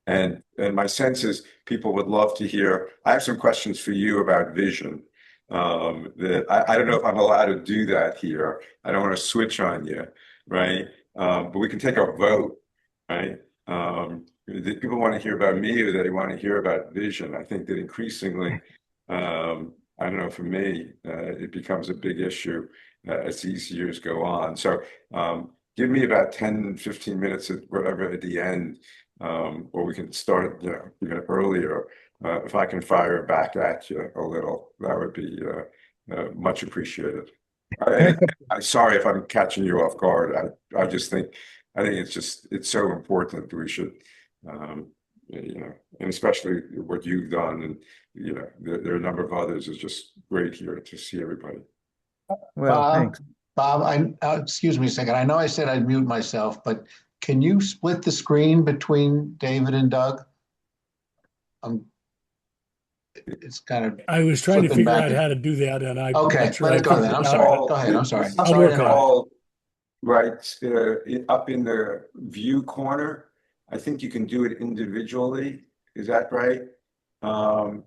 And my sense is people would love to hear. I have some questions for you about vision. That I don't know if I'm allowed to do that here. I don't want to switch on you, right? But we can take a vote, right? Do people want to hear about me or do they want to hear about vision? I think that increasingly, I don't know, for me, it becomes a big issue as these years go on. So give me about 10, 15 minutes at whatever at the end, or we can start, even earlier. If I can fire back at you a little, that would be much appreciated. I'm sorry if I'm catching you off guard. I just think it's so important that we should, um, and especially what you've done, and there are a number of others. It's just great here to see everybody. Well, Bob, thanks. excuse me a second. I know I said I'd mute myself, but can you split the screen between David and Doug? Um, it's kind of I was trying to flipping figure back out and, how to do that, and I'm okay, not sure let I it go figured then. it I'm out, sorry. but Go ahead. I'm sorry. I'll Sorry to work on it. interrupt. Right, up in the view corner. I think you can do it individually. Is that right? Um,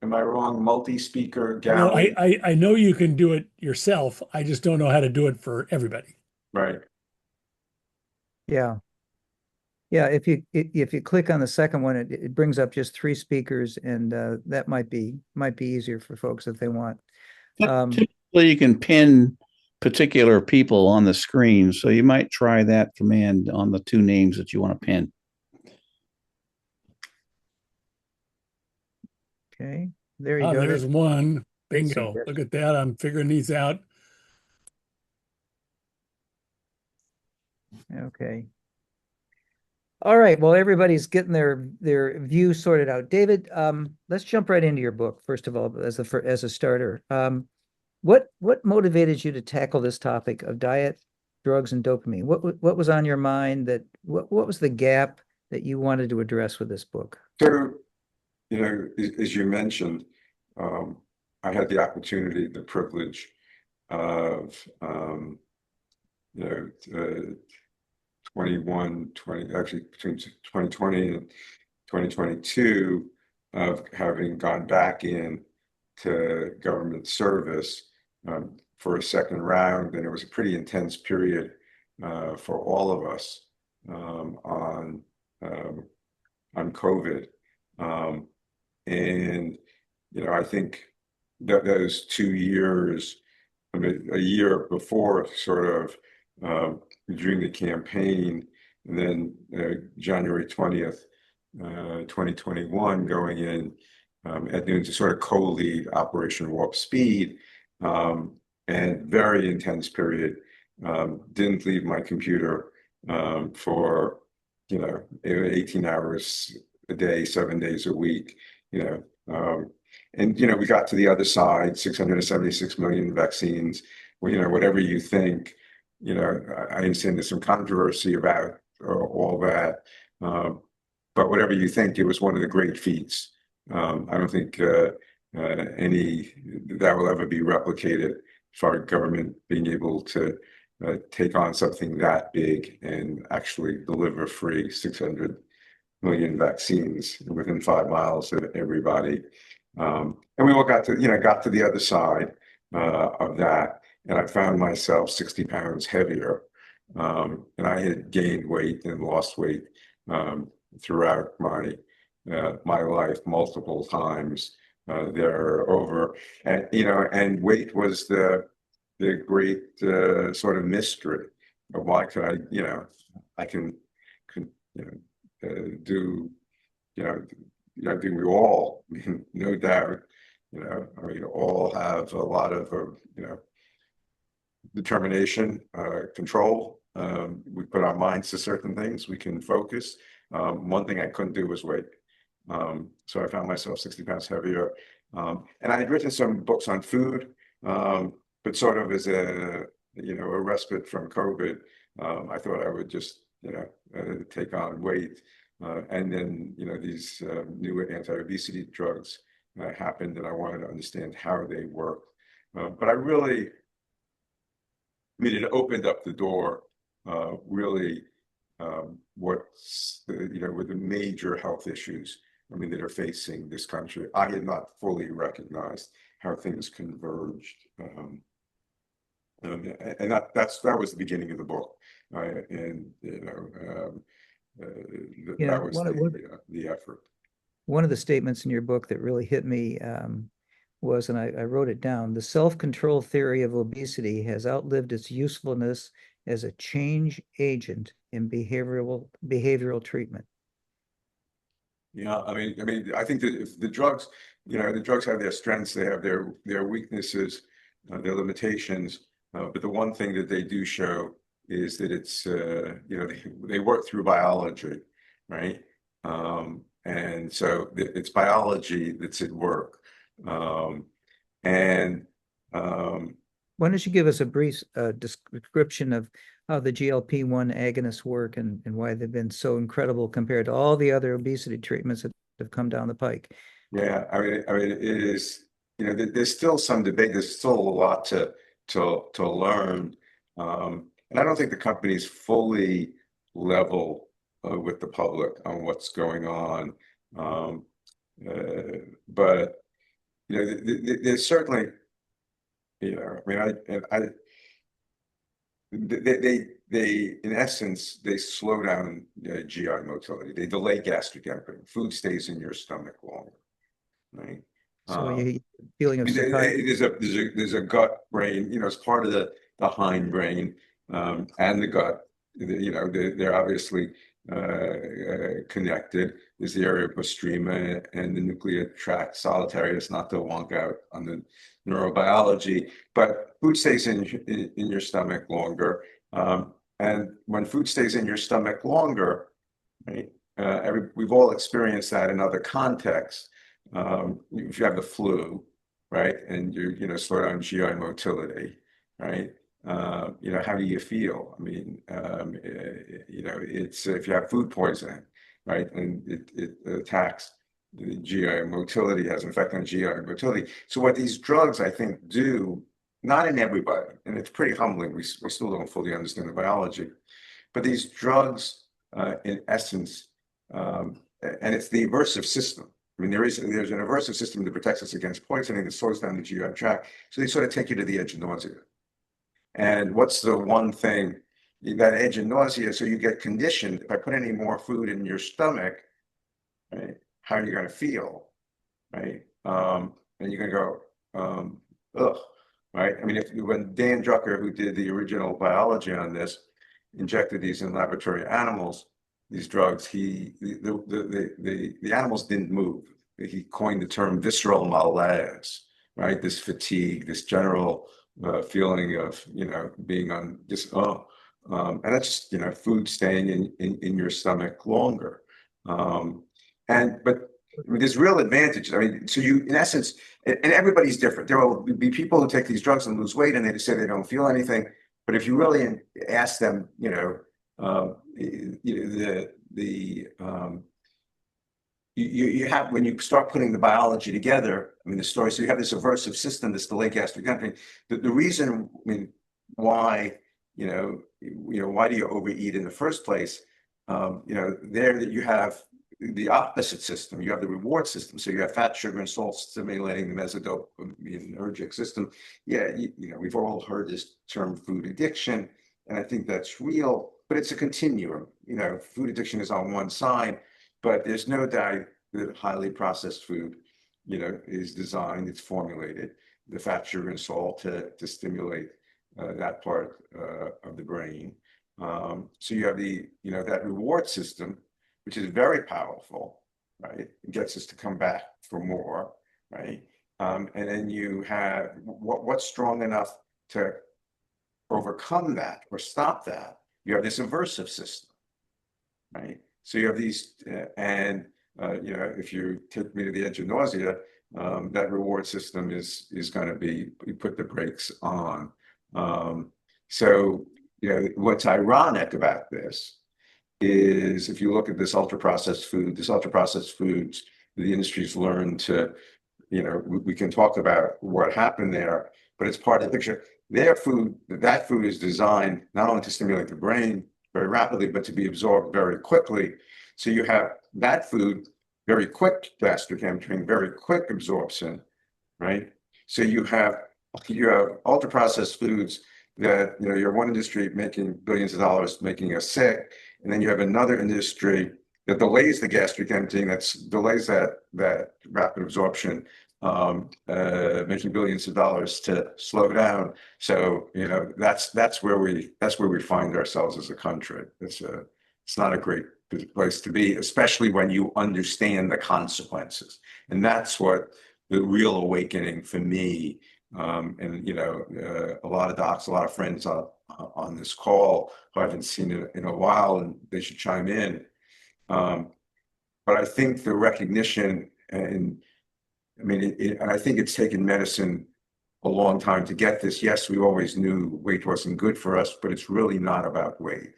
am I wrong? Multi-speaker Well, gallery, I know you can do it yourself. I just don't know how to do it for everybody. right? Yeah. Yeah, if you click on the second one, it brings up just three speakers, and that might be easier for folks if they want. Typically, you can pin particular people on the screen, so you might try that command on the two names that you want to pin. Okay, there you Oh, go. there's one. Great Bingo. suggestion. Look at that. I'm figuring these out. Okay. All right. Well, everybody's getting their view sorted out. David, let's jump right into your book first of all, as a starter. What motivated you to tackle this topic of diet, drugs, and dopamine? What was on your mind what was the gap that you wanted to address with this book? So, as you mentioned, um, I had the opportunity, the privilege of, you know, uh, 21, 20, actually between 2020 and 2022, of having gone back in to government service for a second round. And it was a pretty intense period for all of us um, on COVID. Um, and, I think that those 2 years, I mean, a year before, sort of during the campaign, and then January 20th, 2021, going in at noon to sort of co-lead Operation Warp Speed, and very intense period. Didn't leave my computer for 18 hours a day, 7 days a week. You know, and we got to the other side, 676 million vaccines. Well, whatever you think, I understand there's some controversy about all that, but whatever you think, it was one of the great feats. I don't think any that will ever be replicated for our government being able to take on something that big and actually deliver free 600 million vaccines within 5 miles of everybody. And we all got to the other side of that, and I found myself 60 pounds heavier. And I had gained weight and lost weight throughout my life multiple times there over, and weight was the great sort of mystery of why could I can do, I think we all, no doubt, all have a lot of, determination, control. We put our minds to certain things, we can focus. One thing I couldn't do was wait. So I found myself 60 pounds heavier. And I had written some books on food, but sort of as a respite from COVID. I thought I would just, take on weight. And then, these new anti-obesity drugs happened, and I wanted to understand how they work. But it opened up the door, really, what's with the major health issues, I mean, that are facing this country. I had not fully recognized how things converged. And that was the beginning of the book. And Yeah, that was the effort. one of the statements in your book that really hit me was, and I wrote it down, the self-control theory of obesity has outlived its usefulness as a change agent in behavioral treatment. Yeah, I think that if the drugs, the drugs have their strengths, they have their weaknesses, their limitations. But the one thing that they do show is that it's, they work through biology, right? And so it's biology that's at work. And Why don't you give us a brief description of how the GLP-1 agonists work and why they've been so incredible compared to all the other obesity treatments that have come down the pike? Yeah, it is, there's still some debate. There's still a lot to learn. And I don't think the company's fully level with the public on what's going on. But there's certainly, they in essence, they slow down GI motility. They delay gastric emptying. Food stays in your stomach longer, right? So you feeling of satiety. There's a gut brain, as part of the hindbrain, and the gut. They're obviously connected. There's the area of postrema and the nuclear tract solitarius, not to wonk out on the neurobiology, but food stays in your stomach longer. And when food stays in your stomach longer, right? We've all experienced that in other contexts. If you have the flu, right, and you slow down GI motility, right? How do you feel? I mean, it's if you have food poisoning, right, and it attacks the GI motility, has an effect on GI motility. So what these drugs, I think, do, not in everybody, and it's pretty humbling, we still don't fully understand the biology, but these drugs, in essence, and it's the aversive system. I mean, there's an aversive system that protects us against poisoning, that slows down the GI tract. So they sort of take you to the edge of nausea. And what's the one thing, that edge of nausea? So you get conditioned. If I put any more food in your stomach, right, how are you going to feel, right? And you're going to go, ugh, right? I mean, when Dan Drucker, who did the original biology on this, injected these in laboratory animals, these drugs, the animals didn't move. He coined the term visceral malaise, right? This fatigue, this general feeling of being on just and that's just food staying in your stomach longer. But there's real advantages. I mean, so you, in essence, and everybody's different. There will be people who take these drugs and lose weight, and they just say they don't feel anything. But if you really ask them, you have, when you start putting the biology together, I mean, the story. So you have this aversive system, this delayed gastric emptying. The reason, I mean, why, why do you overeat in the first place? There that you have the opposite system. You have the reward system. So you have fat, sugar, and salt stimulating the mesodopanergic system. Yeah, we've all heard this term food addiction, and I think that's real, but it's a continuum. Food addiction is on one side, but there's no doubt that highly processed food, is designed, it's formulated, the fat, sugar, and salt to stimulate that part of the brain. So you have that reward system, which is very powerful, right? It gets us to come back for more, right? And then you have what's strong enough to overcome that or stop that. You have this aversive system, right? So you have these, if you take me to the edge of nausea, that reward system is going to be, we put the brakes on. So what's ironic about this is if you look at this ultra-processed foods, the industry's learned to, we can talk about what happened there, but it's part of the picture. That food is designed not only to stimulate the brain, very rapidly, but to be absorbed very quickly. So you have that food, very quick gastric emptying, very quick absorption, right? So you have ultra processed foods that, you know, you're one industry making billions of dollars making us sick, and then you have another industry that delays the gastric emptying, that delays that rapid absorption, making billions of dollars to slow down. So, you know, that's where we find ourselves as a country. It's not a great place to be, especially when you understand the consequences. And that's what the real awakening for me. And you know, a lot of docs, a lot of friends on this call who I haven't seen in a while, and they should chime in. But I think the recognition, and I mean, and I think it's taken medicine a long time to get this. Yes, we always knew weight wasn't good for us, but it's really not about weight.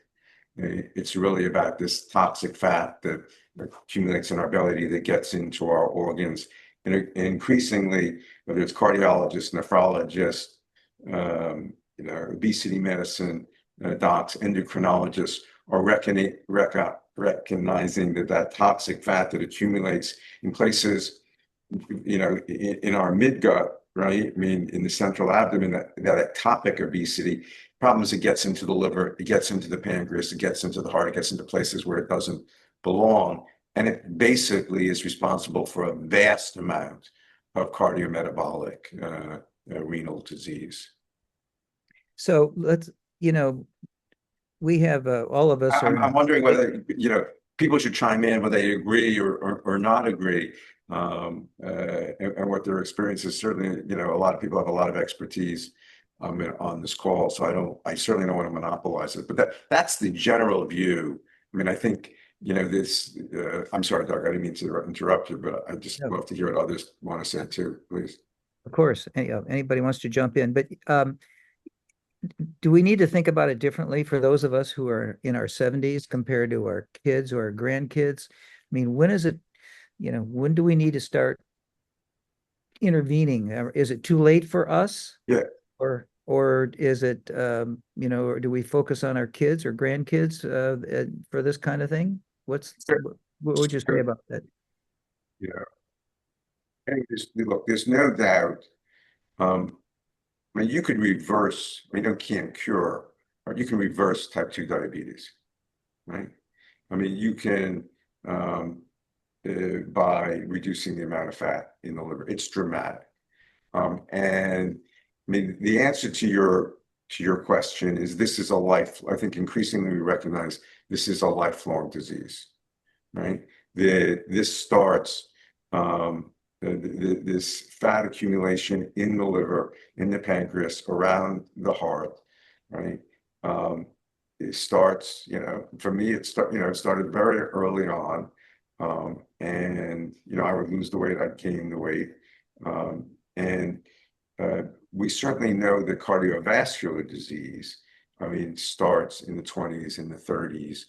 It's really about this toxic fat that accumulates in our belly that gets into our organs. And increasingly, whether it's cardiologists, nephrologists, you know, obesity medicine docs, endocrinologists are recognizing that toxic fat that accumulates in places, you know, in our midgut, right? I mean, in the central abdomen, that ectopic obesity, problems, it gets into the liver, it gets into the pancreas, it gets into the heart, it gets into places where it doesn't belong. And it basically is responsible for a vast amount of cardiometabolic renal disease. So let's, you know, we have all of us are. I'm wondering whether, you know, people should chime in whether they agree or not agree, and what their experience is. Certainly, you know, a lot of people have a lot of expertise on this call, so I certainly don't want to monopolize it. But that's the general view. I mean, I think, you know, this. I'm sorry, Doug, I didn't mean to interrupt you, but I just love to hear what others want to say too. Please. Of course, anybody wants to jump in, but do we need to think about it differently for those of us who are in our 70s compared to our kids or our grandkids? I mean, when is it, you know, when do we need to start intervening? Is it too late for us? Yeah. Or is it, you know, or do we focus on our kids or grandkids for this kind of thing? What would you say about that? Yeah. And look, there's no doubt. I mean, you could reverse, I mean, you can't cure, but you can reverse type 2 diabetes, right? I mean, you can, by reducing the amount of fat in the liver. It's dramatic. And I mean, the answer to your question is this is a life. I think increasingly we recognize this is a lifelong disease, right? This starts, this fat accumulation in the liver, in the pancreas, around the heart, right? It starts, you know, for me, it started very early on. And, you know, I would lose the weight, I'd gain the weight. And we certainly know that cardiovascular disease, I mean, starts in the 20s, in the 30s,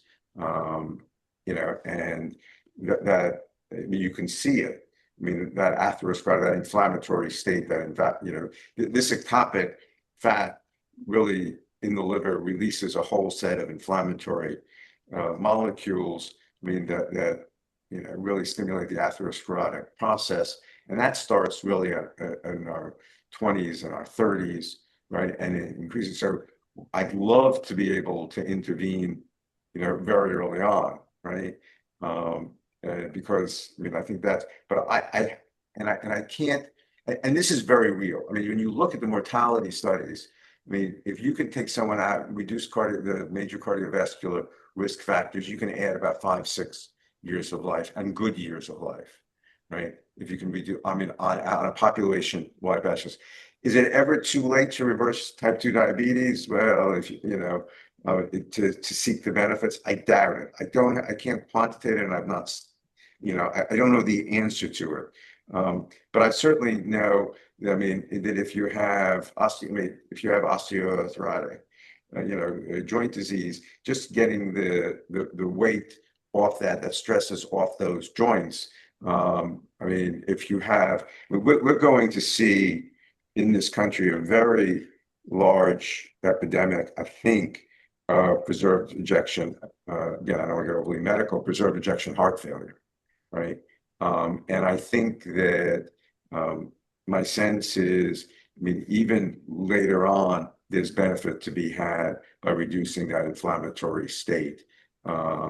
you know, and that I mean, you can see it. I mean, that atherosclerotic, that inflammatory state, that in fact, you know, this ectopic fat really in the liver releases a whole set of inflammatory molecules. I mean, that you know, really stimulate the atherosclerotic process, and that starts really in our 20s and our 30s, right? And it increases. So I'd love to be able to intervene, you know, very early on, right? Because I mean, I think that's, but I can't, and this is very real. I mean, when you look at the mortality studies, I mean, if you can take someone out and reduce the major cardiovascular risk factors, you can add about 5-6 years of life, and good years of life, right? If you can reduce, I mean, on a population-wide basis. Is it ever too late to reverse type 2 diabetes? Well, if you know, to seek the benefits, I doubt it. I can't quantitate it, and I've not, you know, I don't know the answer to it. But I certainly know, I mean, that if you have osteoarthritis, you know, joint disease, just getting the weight off that stresses off those joints. I mean, if you have, we're going to see in this country a very large epidemic, I think, preserved ejection. Again, I don't want to get overly medical. Preserved ejection heart failure, right? And I think that my sense is, I mean, even later on, there's benefit to be had by reducing that inflammatory state. I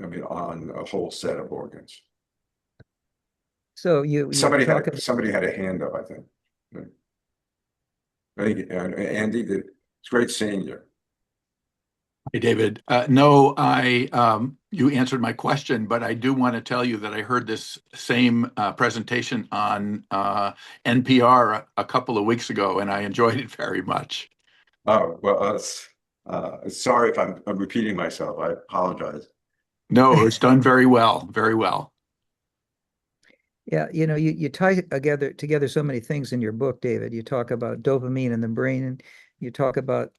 mean, on a whole set of organs. So you talk about, Somebody had a hand up, I think. I think Andy did. It's great seeing you. Hey, David. No, you answered my question, but I do want to tell you that I heard this same presentation on NPR a couple of weeks ago, and I enjoyed it very much. Oh, well, sorry if I'm repeating myself. I apologize. No, it's done very well, very well. yeah, you tie together so many things in your book, David. You talk about dopamine in the brain, and you talk about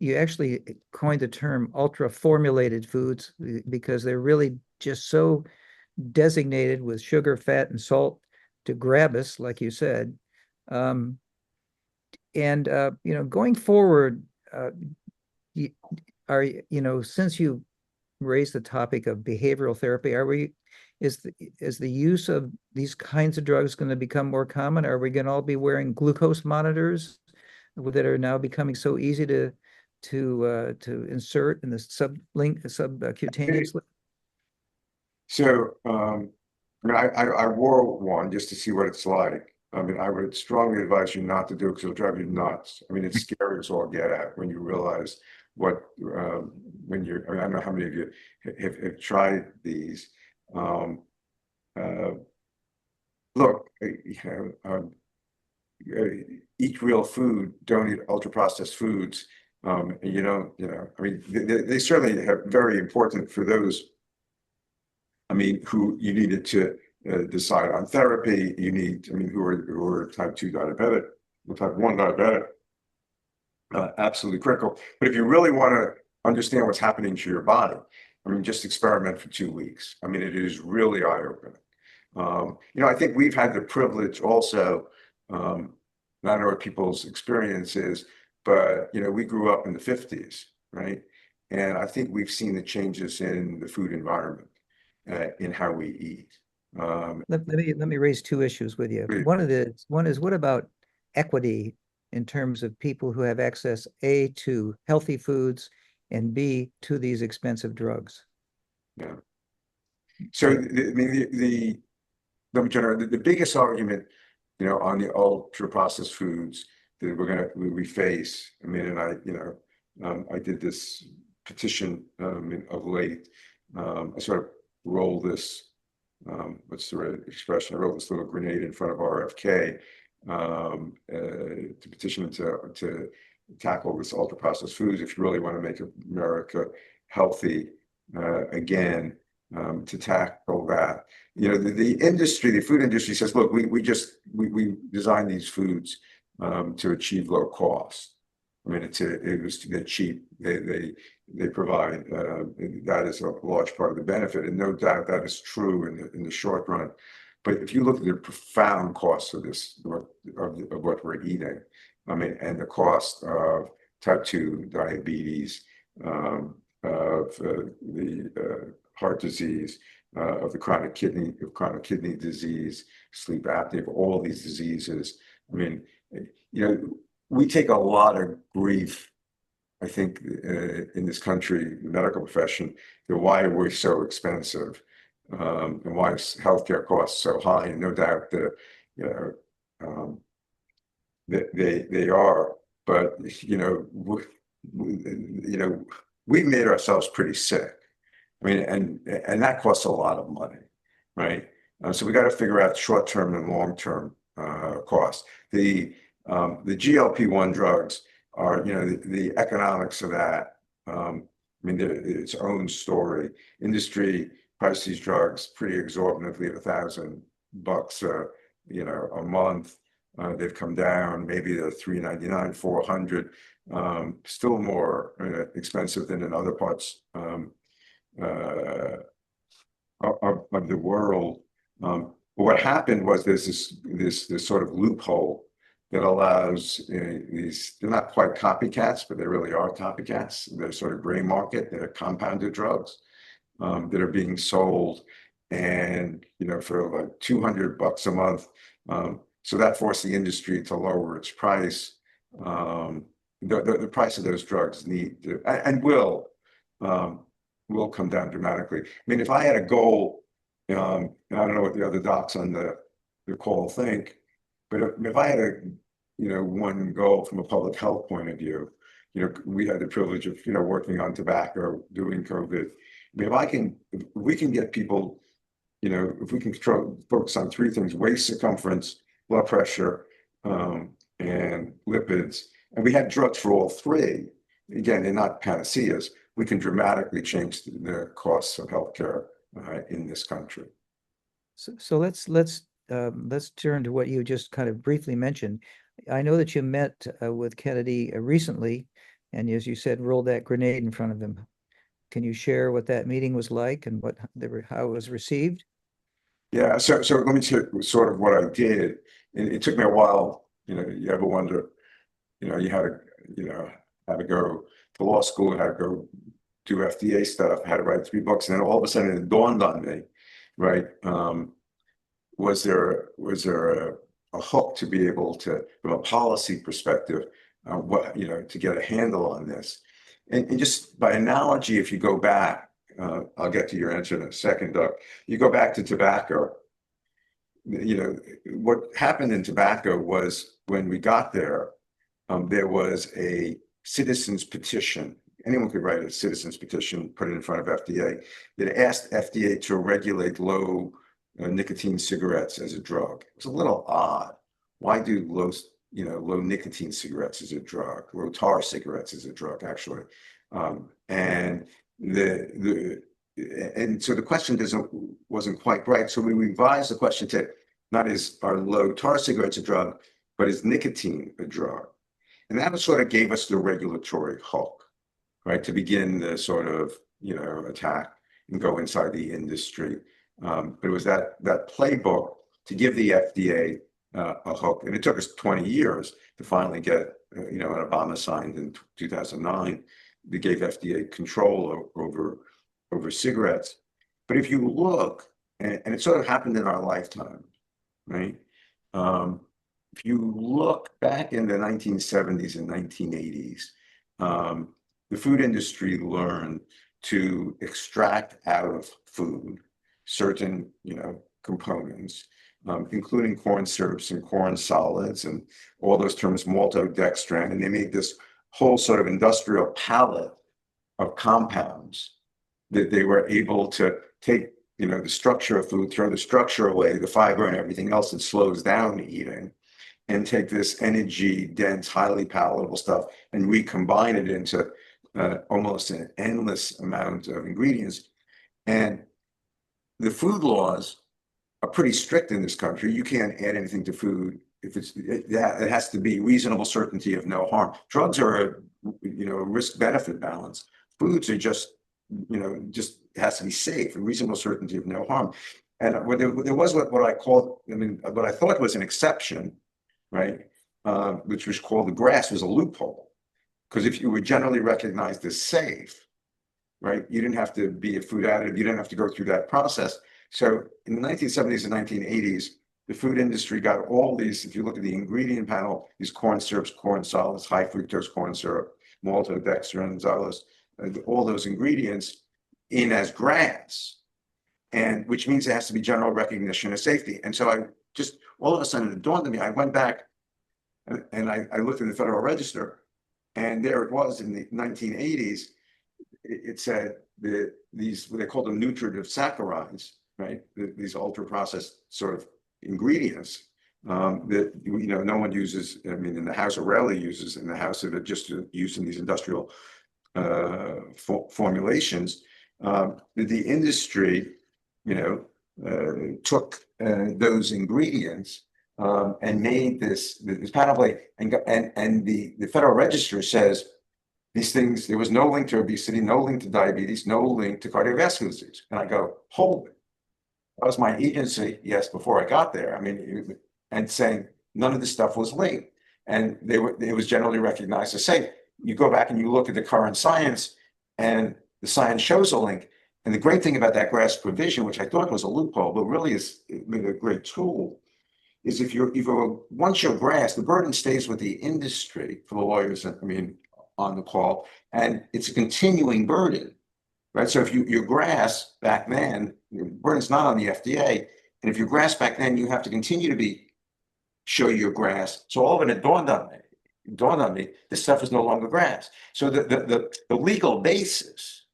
you actually coined the term ultra formulated foods because they're really just so designated with sugar, fat, and salt to grab us, like you said. Um, and going forward, you, since you raised the topic of behavioral therapy, is the use of these kinds of drugs going to become more common? Are we going to all be wearing glucose monitors that are now becoming so easy to insert in the subcutaneous? So, I mean, I wore one just to see what it's like. I mean, I would strongly advise you not to do it because it'll drive you nuts. I mean, it's scary as all get out when you realize what, when you're, I mean, I don't know how many of you have tried these. Look, eat real food, don't eat ultra processed foods. You don't, I mean, they certainly have very important for those, I mean, who you needed to decide on therapy. You need, I mean, who are type 2 diabetic, or type 1 diabetic, absolutely critical. But if you really want to understand what's happening to your body, I mean, just experiment for 2 weeks. I mean, it is really eye-opening. I think we've had the privilege also, I don't know what people's experience is, but, we grew up in the 50s, right? And I think we've seen the changes in the food environment, in how we eat. Let me raise two issues with you. Please. One is what about equity in terms of people who have access, A, to healthy foods, and B, to these expensive drugs? Yeah. So, I mean, let me generate the biggest argument, on the ultra processed foods that we face. I mean, and I did this petition of late. I sort of rolled this, what's the right expression? I rolled this little grenade in front of RFK to petition to tackle this ultra processed foods. If you really want to make America healthy again. To tackle that, the industry, the food industry says, look, we design these foods to achieve low cost. I mean, they're cheap. They provide that is a large part of the benefit, and no doubt that is true in the short run. But if you look at the profound costs of this of what we're eating, I mean, and the cost of type 2 diabetes, of the heart disease, of the chronic kidney disease, sleep apnea, all these diseases. I mean, we take a lot of grief, I think, in this country, the medical profession, that why we're so expensive, and why healthcare costs so high. And no doubt that, they are, but we made ourselves pretty sick. I mean, and that costs a lot of money, right? So we got to figure out short-term and long-term costs. The GLP-1 drugs are, the economics of that. I mean, its own story. Industry price these drugs pretty exorbitantly at $1,000, a month. They've come down. Maybe they're $399, $400. Still more expensive than in other parts of the world. But what happened was there's this sort of loophole that allows these, they're not quite copycats, but they really are copycats. They're sort of gray market, they're compounded drugs that are being sold, and for like $200 a month. So that forced the industry to lower its price. The price of those drugs need to, and will come down dramatically. I mean, if I had a goal, and I don't know what the other docs on the call think, but if I had one goal from a public health point of view, we had the privilege of, working on tobacco during COVID. I mean, if we can get people, if we can focus on three things: waist circumference, blood pressure, and lipids, and we have drugs for all three. Again, they're not panaceas. We can dramatically change the costs of healthcare in this country. So let's turn to what you just kind of briefly mentioned. I know that you met with Kennedy recently, and as you said, rolled that grenade in front of him. Can you share what that meeting was like and how it was received? Yeah, so let me tell you sort of what I did. It took me a while. You ever wonder, you had to go to law school, had to go do FDA stuff, had to write 3 books, and then all of a sudden it dawned on me, right? Was there a hook to be able to, from a policy perspective, to get a handle on this? And just by analogy, if you go back, I'll get to your answer in a second, Doug. You go back to tobacco. What happened in tobacco was when we got there, there was a citizens petition. Anyone could write a citizens petition, put it in front of FDA, that asked FDA to regulate low nicotine cigarettes as a drug. It was a little odd. Why do low nicotine cigarettes as a drug, low tar cigarettes as a drug, actually? And so the question wasn't quite right. So we revised the question to not are low tar cigarettes a drug, but is nicotine a drug? And that sort of gave us the regulatory hook, right, to begin the sort of attack and go inside the industry. But it was that playbook to give the FDA a hook, and it took us 20 years to finally get an Obama signed in 2009 that gave FDA control over cigarettes. But if you look, and it sort of happened in our lifetime, right? If you look back in the 1970s and 1980s, the food industry learned to extract out of food certain, components, including corn syrups and corn solids and all those terms, maltodextrin, and they made this whole sort of industrial palette of compounds that they were able to take, the structure of food, throw the structure away, the fiber and everything else that slows down eating, and take this energy dense, highly palatable stuff and recombine it into almost an endless amount of ingredients. And the food laws are pretty strict in this country. You can't add anything to food if it has to be reasonable certainty of no harm. Drugs are a risk benefit balance. Foods are just has to be safe and reasonable certainty of no harm. And there was what I called, what I thought was an exception, right? Which was called the grass was a loophole. Because if you were generally recognized as safe, right, you didn't have to be a food additive, you didn't have to go through that process. So in the 1970s and 1980s, the food industry got all these, if you look at the ingredient panel, these corn syrups, corn solids, high fructose corn syrup, maltodextrin, xylose, all those ingredients in as grass, and which means it has to be general recognition of safety. And so I just, all of a sudden it dawned on me, I went back and I looked in the Federal Register, and there it was in the 1980s. It said that these, what they called them nutritive saccharides, right? These ultra processed sort of ingredients that no one uses. I mean, in the house, or rarely uses in the house, that are just used in these industrial formulations. The industry, took those ingredients and made this panoply, and the Federal Register says these things, there was no link to obesity, no link to diabetes, no link to cardiovascular disease. And I go, hold it. That was my agency, yes, before I got there. I mean, and saying none of this stuff was linked. and it was generally recognized as safe. You go back and you look at the current science, and the science shows a link. And the great thing about that GRAS provision, which I thought was a loophole, but really is a great tool, is if once you're GRAS, the burden stays with the industry for the lawyers, I mean, on the call, and it's a continuing burden, right? So if you're GRAS back then, the burden's not on the FDA, and if you're GRAS back then, you have to continue to show your GRAS. So all of it dawned on me, this stuff is no longer GRAS. So the legal basis,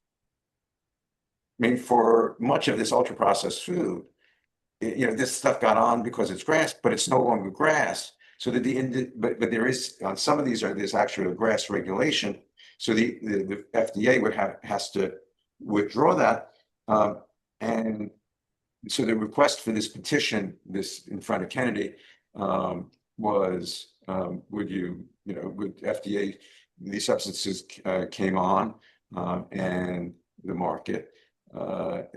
I mean, for much of this ultra processed food, this stuff got on because it's GRAS, but it's no longer GRAS. So that but there is, on some of these, there's actually a GRAS regulation. So the FDA has to withdraw that. And so the request for this petition, this in front of Kennedy, was, would FDA, these substances came on and the market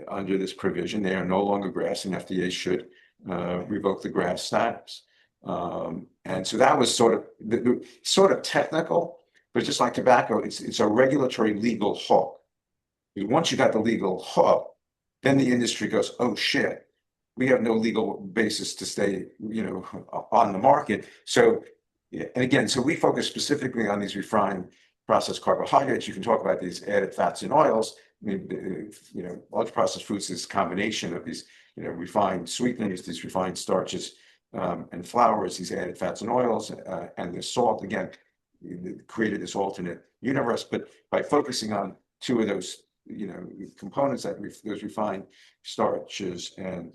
under this provision, they are no longer GRAS, and FDA should revoke the GRAS status. And so that was sort of technical, but just like tobacco, it's a regulatory legal hook. Once you got the legal hook, then the industry goes, oh shit, we have no legal basis to stay, on the market. So, and again, so we focus specifically on these refined processed carbohydrates. You can talk about these added fats and oils. I mean, ultra processed foods is a combination of these, refined sweeteners, these refined starches, and flours, these added fats and oils, and the salt. Again, created this alternate universe. But by focusing on two of those, components, those refined starches and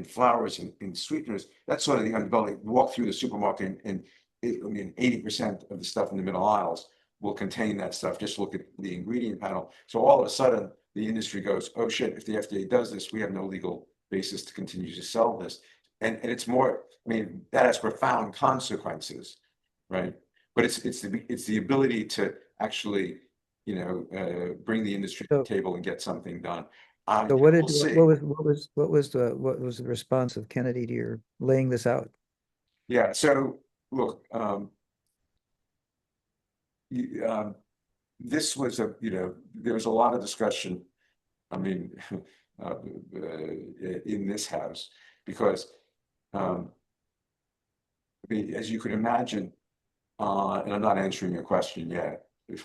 flours and sweeteners, that's sort of the underbelly. Walk through the supermarket, and 80% of the stuff in the middle aisles will contain that stuff. Just look at the ingredient panel. So all of a sudden, the industry goes, oh shit, if the FDA does this, we have no legal basis to continue to sell this. And it's more, that has profound consequences, right? But it's the ability to actually, bring the industry to the table and get something done. So what was the response of Kennedy to your laying this out? Yeah, so look, this was there was a lot of discussion, in this house, because as you can imagine, and I'm not answering your question yet, if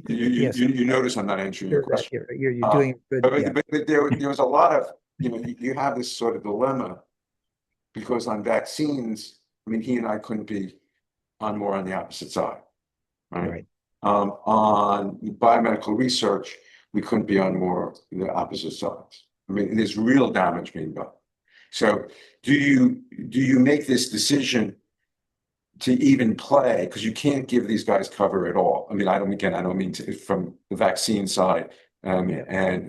yes. you notice I'm not answering your question. You're doing good. But there was a lot of, you have this sort of dilemma, because on vaccines, he and I couldn't be more on the opposite side, right? On biomedical research, we couldn't be on more the opposite sides. There's real damage being done. So do you make this decision to even play, because you can't give these guys cover at all? I don't mean to, from the vaccine side, and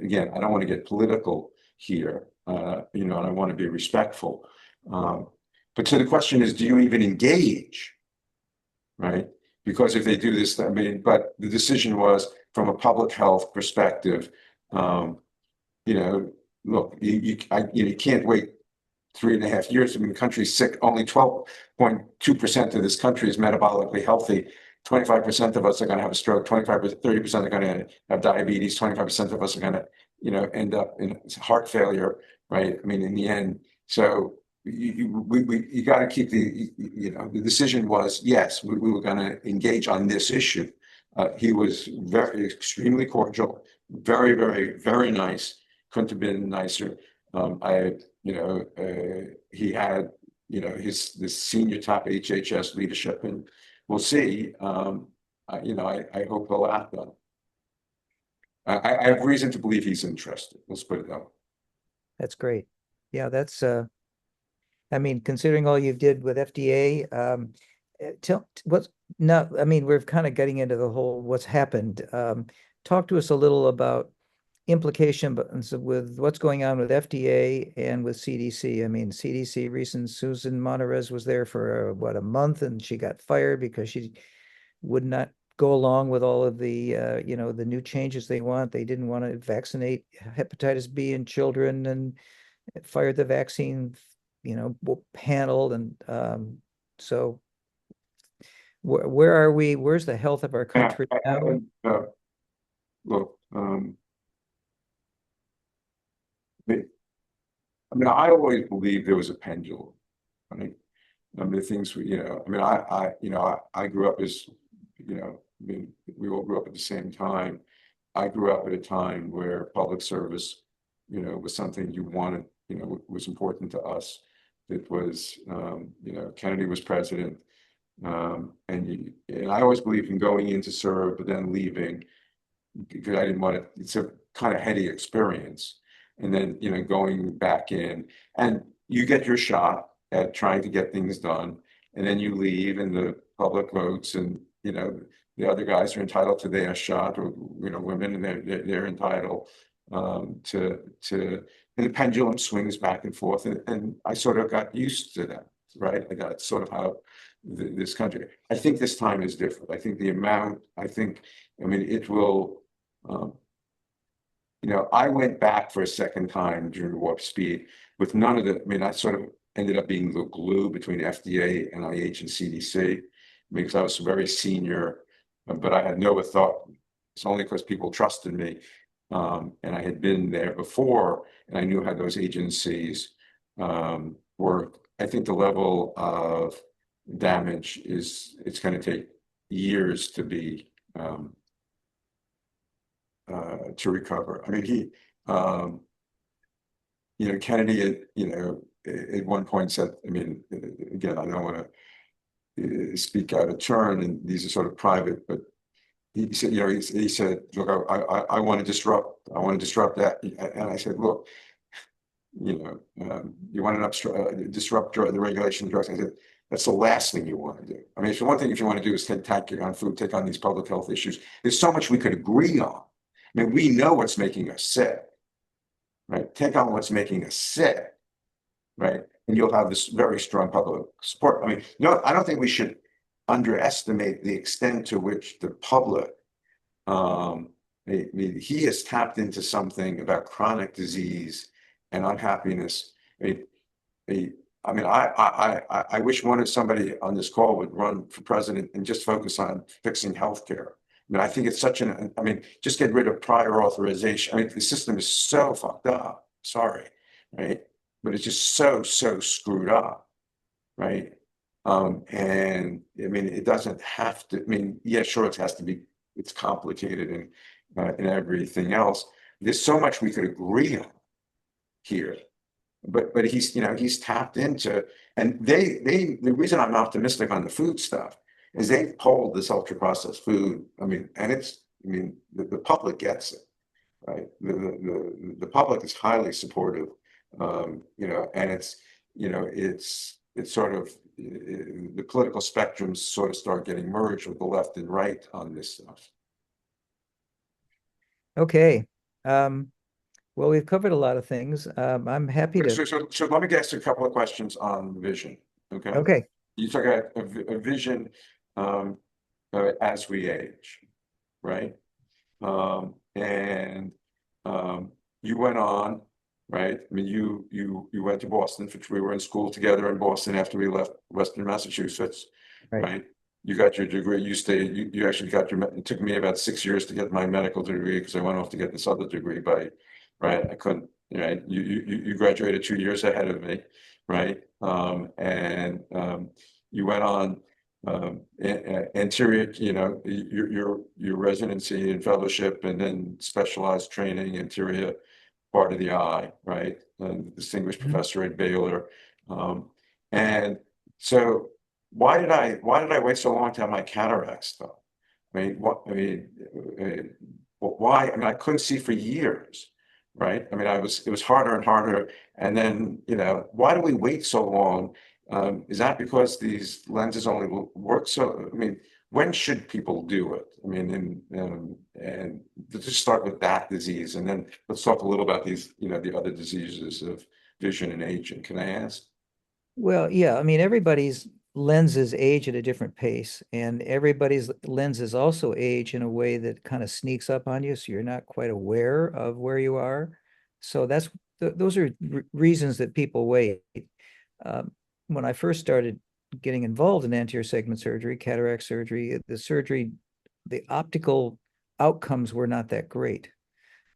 again, I don't want to get political here, and I want to be respectful. But so the question is, do you even engage, right? Because if they do this, but the decision was, from a public health perspective, look, you can't wait 3.5 years. The country's sick. Only 12.2% of this country is metabolically healthy. 25% of us are going to have a stroke. 30% are going to have diabetes. 25% of us are going to, end up in heart failure, right? in the end. So you got to keep the decision was, yes, we were going to engage on this issue. He was extremely cordial, very, very, very nice. Couldn't have been nicer. He had, this senior top HHS leadership, and we'll see. I hope he'll act on it. I have reason to believe he's interested. Let's put it that way. That's great. Yeah, that's considering all you did with FDA, we're kind of getting into the whole what's happened. Talk to us a little about implications with what's going on with FDA and with CDC. CDC Susan Monterez was there for a month, and she got fired because she would not go along with all of the the new changes they want. They didn't want to vaccinate hepatitis B in children, and fired the vaccine panel. And so where are we? Where's the health of our country now? Look, I always believed there was a pendulum, right? The things I grew up as, we all grew up at the same time. I grew up at a time where public service, was something you wanted, was important to us. It was, Kennedy was president. And I always believed in going in to serve, but then leaving because I didn't want it. It's a kind of heady experience. And then, going back in and you get your shot at trying to get things done. And then you leave and the public votes and, the other guys are entitled to their shot, or, women, and they're entitled to, and the pendulum swings back and forth. And I sort of got used to that, right? I got sort of how this country, I think this time is different. I think it will, I went back for a second time during Warp Speed with none of I sort of ended up being the glue between FDA, NIH, and CDC because I was very senior, but I had no thought. It's only because people trusted me. And I had been there before, and I knew how those agencies work. I think the level of damage it's going to take years to be to recover. Kennedy, at one point said, again, I don't want to speak out of turn, and these are sort of private, but he said, he said, look, I want to disrupt that. And I said, look, you want to disrupt the regulation of drugs. I said, that's the last thing you want to do. It's one thing if you want to do is take on food, take on these public health issues. There's so much we could agree on. We know what's making us sick, right? Take on what's making us sick, right? And you'll have this very strong public support. I don't think we should underestimate the extent to which the public, he has tapped into something about chronic disease and unhappiness. I wish somebody on this call would run for president and just focus on fixing healthcare. I think it's just get rid of prior authorization. The system is so fucked up. Sorry, right? But it's just so screwed up, right? And it doesn't have to. Yeah, sure, it has to be. It's complicated and everything else. There's so much we could agree on here. But he's tapped into, and the reason I'm optimistic on the food stuff is they've polled this ultra processed food. And it's the public gets it, right? The public is highly supportive, and it's sort of the political spectrums sort of start getting merged with the left and right on this stuff. Okay. Well, we've covered a lot of things. I'm happy to. So let me ask you a couple of questions on vision. Okay. Okay. You talk about a vision as we age, right? And you went on, right? You went to Boston, we were in school together in Boston after we left Western Massachusetts, right? You got your degree. You actually got it took me about 6 years to get my medical degree because I went off to get this other degree right? I couldn't, right? You graduated 2 years ahead of me, right? And you went on anterior, your residency and fellowship, and then specialized training, anterior part of the eye, right? And distinguished professor at Baylor. And so why did I wait so long to have my cataracts done? Why? I couldn't see for years, right? It was harder and harder. And then, why do we wait so long? Is that because these lenses only work so? When should people do it? And let's just start with that disease, and then let's talk a little about these, the other diseases of vision and aging. Can I ask? Well, yeah. Everybody's lenses age at a different pace, and everybody's lenses also age in a way that kind of sneaks up on you, so you're not quite aware of where you are. So those are reasons that people wait. when I first started getting involved in anterior segment surgery, cataract surgery, the optical outcomes were not that great.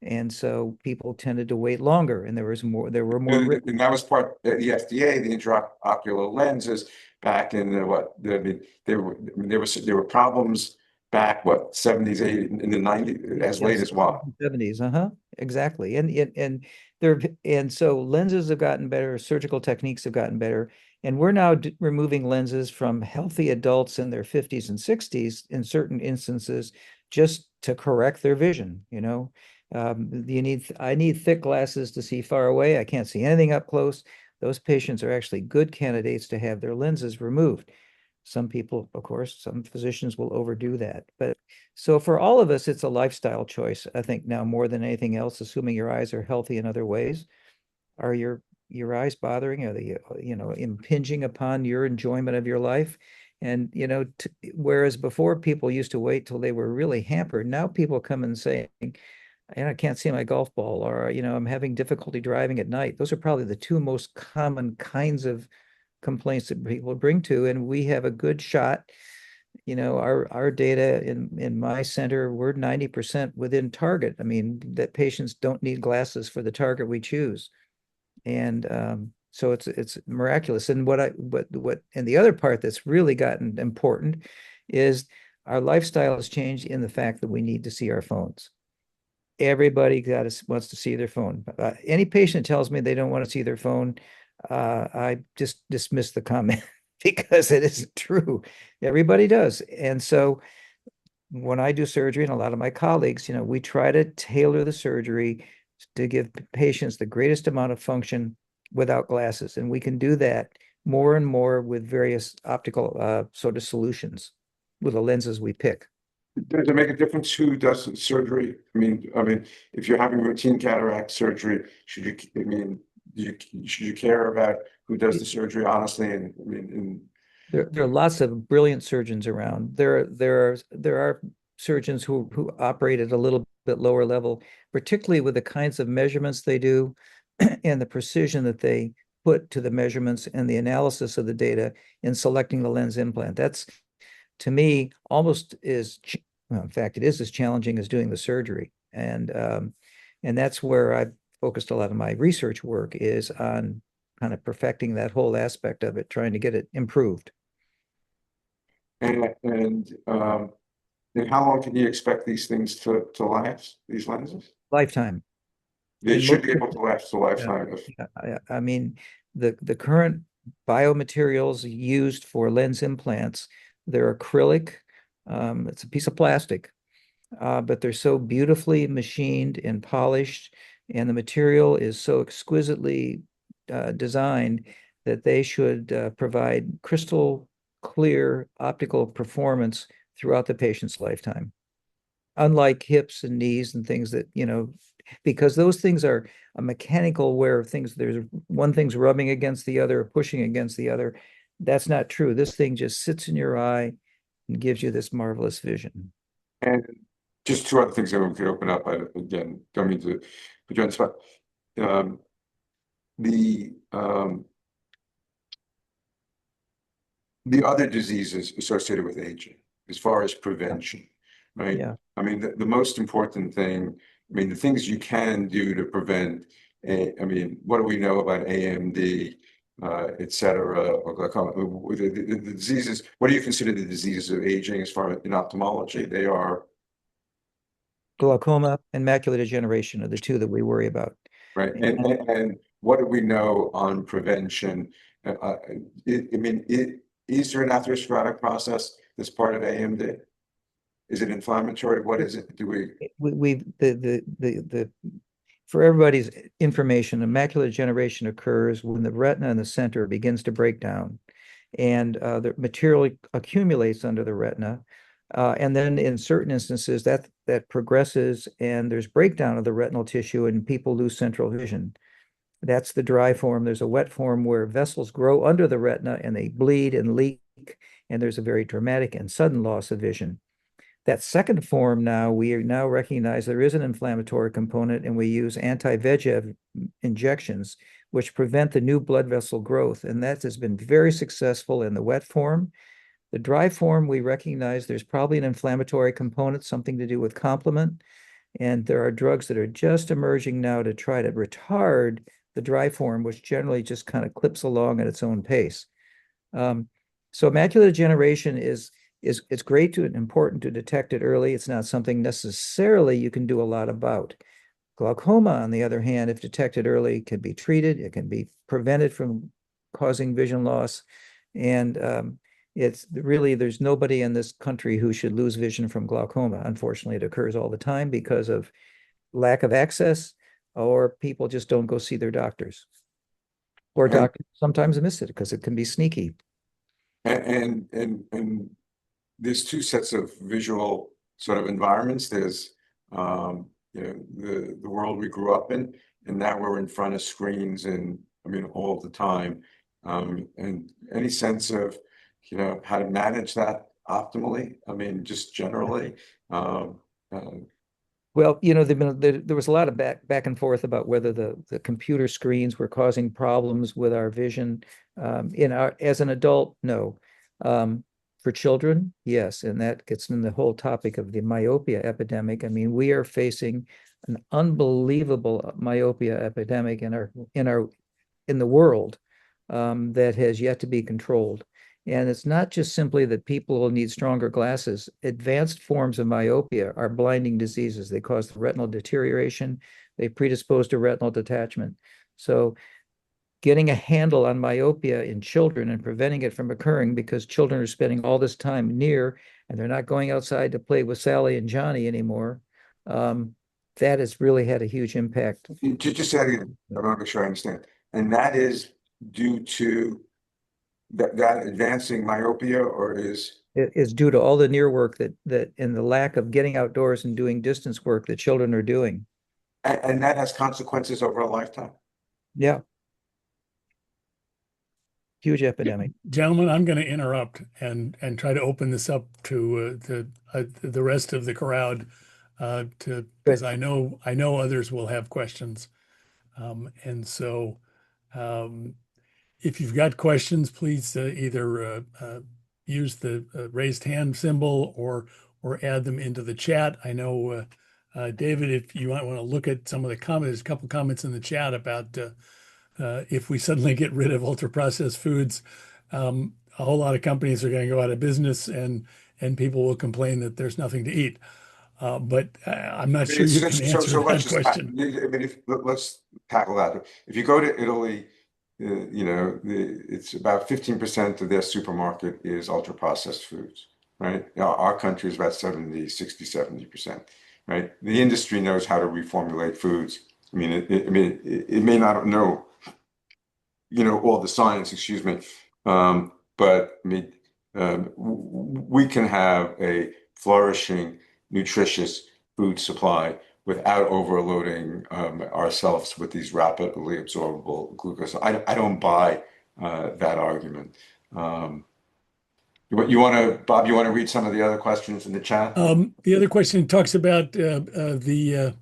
And so people tended to wait longer, and there were more risks. And that was part of the FDA, the intraocular lenses back in I mean, there were problems back, what, 70s, 80s, in the 90s, as late as what? 70s, exactly. And so lenses have gotten better, surgical techniques have gotten better, and we're now removing lenses from healthy adults in their 50s and 60s in certain instances just to correct their vision, you know. I need thick glasses to see far away. I can't see anything up close. Those patients are actually good candidates to have their lenses removed. Some people, of course, some physicians will overdo that. But so for all of us, it's a lifestyle choice, I think now more than anything else, assuming your eyes are healthy in other ways. Are your eyes bothering? Are they, impinging upon your enjoyment of your life? And, whereas before people used to wait till they were really hampered, now people come and say, and I can't see my golf ball, or, I'm having difficulty driving at night. Those are probably the two most common kinds of complaints that people bring to, and we have a good shot. Our data in my center, we're 90% within target. I mean, that patients don't need glasses for the target we choose. And so it's miraculous. And and the other part that's really gotten important is our lifestyle has changed in the fact that we need to see our phones. Everybody wants to see their phone. Any patient tells me they don't want to see their phone, I just dismiss the comment because it isn't true. Everybody does. And so when I do surgery, and a lot of my colleagues, we try to tailor the surgery to give patients the greatest amount of function without glasses. And we can do that more and more with various optical sort of solutions with the lenses we pick. Does it make a difference who does the surgery? I mean, if you're having routine cataract surgery, should you care about who does the surgery, honestly? And I mean, There are lots of brilliant surgeons around. There are surgeons who operate at a little bit lower level, particularly with the kinds of measurements they do and the precision that they put to the measurements and the analysis of the data in selecting the lens implant. That's, to me, almost well, in fact, it is as challenging as doing the surgery. And that's where I've focused a lot of my research work, is on kind of perfecting that whole aspect of it, trying to get it improved. And how long can you expect these things to last, these lenses? Lifetime. They In should most be able to last a lifetime. I mean, the current biomaterials used for lens implants, they're acrylic. It's a piece of plastic, but they're so beautifully machined and polished, and the material is so exquisitely designed that they should provide crystal clear optical performance throughout the patient's lifetime. Unlike hips and knees and things that, because those things are a mechanical where there's one thing's rubbing against the other, pushing against the other. That's not true. This thing just sits in your eye and gives you this marvelous vision. And just two other things that we could open up. Again, don't mean to put you on the spot. Um, the the other diseases associated with aging, as far as prevention, right? Yeah. I mean, the most important thing, the things you can do to prevent, what do we know about AMD, et cetera, or glaucoma? The diseases, what do you consider the diseases of aging as far as in ophthalmology? They are, Glaucoma and macular degeneration are the two that we worry about. right? And what do we know on prevention? Is there an atherosclerotic process that's part of AMD? Is it inflammatory? What is it? For everybody's information, a macular degeneration occurs when the retina in the center begins to break down, and the material accumulates under the retina. And then in certain instances that progresses, and there's breakdown of the retinal tissue and people lose central vision. That's the dry form. There's a wet form where vessels grow under the retina and they bleed and leak, and there's a very dramatic and sudden loss of vision. That second form now, we are now recognize there is an inflammatory component, and we use anti-VEGF injections, which prevent the new blood vessel growth. And that has been very successful in the wet form. The dry form, we recognize there's probably an inflammatory component, something to do with complement. And there are drugs that are just emerging now to try to retard the dry form, which generally just kind of clips along at its own pace. So macular degeneration is it's great and important to detect it early. It's not something necessarily you can do a lot about. Glaucoma, on the other hand, if detected early, can be treated. It can be prevented from causing vision loss. And it's really, there's nobody in this country who should lose vision from glaucoma. Unfortunately, it occurs all the time because of lack of access, or people just don't go see their doctors. Or And, doctors sometimes miss it because it can be sneaky. and there's two sets of visual sort of environments. There's the world we grew up in, and now we're in front of screens, and I mean all the time. And any sense of how to manage that optimally? I mean, just generally. Um, uh, Well, there was a lot of back and forth about whether the computer screens were causing problems with our vision. As an adult, no. For children, yes, and that gets in the whole topic of the myopia epidemic. I mean, we are facing an unbelievable myopia epidemic in the world, that has yet to be controlled. And it's not just simply that people will need stronger glasses. Advanced forms of myopia are blinding diseases. They cause the retinal deterioration. They predispose to retinal detachment. So getting a handle on myopia in children and preventing it from occurring, because children are spending all this time near and they're not going outside to play with Sally and Johnny anymore, that has really had a huge impact. just say it again. I want to make sure I understand. And that is due to that advancing myopia, or is It is due to all the near work that and the lack of getting outdoors and doing distance work that children are doing. and that has consequences over a lifetime. Yeah. Huge epidemic. Gentlemen, I'm going to interrupt and try to open this up to the rest of the crowd, because I know others will have questions, and so if you've got questions, please either use the raised hand symbol or add them into the chat. I know David, if you might want to look at some of the comments, there's a couple comments in the chat about if we suddenly get rid of ultra processed foods, a whole lot of companies are going to go out of business, and people will complain that there's nothing to eat. But I'm not sure you can answer that question. I mean, let's tackle that. If you go to Italy, it's about 15% of their supermarket is ultra processed foods, right? Our country is about 70%, right? The industry knows how to reformulate foods. I mean, it may not know, all the science, excuse me. But I mean, we can have a flourishing, nutritious food supply without overloading ourselves with these rapidly absorbable glucose. I don't buy that argument. Bob, you want to read some of the other questions in the chat? The other question talks about the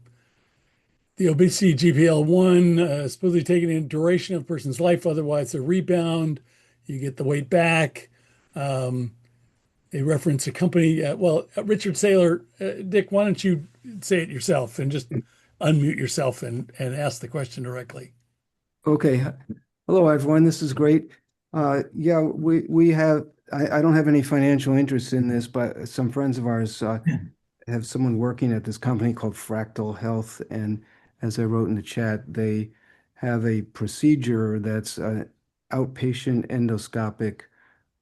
obesity GPL-1 supposedly taking in duration of a person's life, otherwise a rebound, you get the weight back. They reference a company. Richard Saylor, Dick, why don't you say it yourself and just unmute yourself and ask the question directly? Okay. Hello, everyone. This is great. Yeah, we have, I don't have any financial interest in this, but some friends of ours have someone working at this company called Fractal Health. And as I wrote in the chat, they have a procedure that's an outpatient endoscopic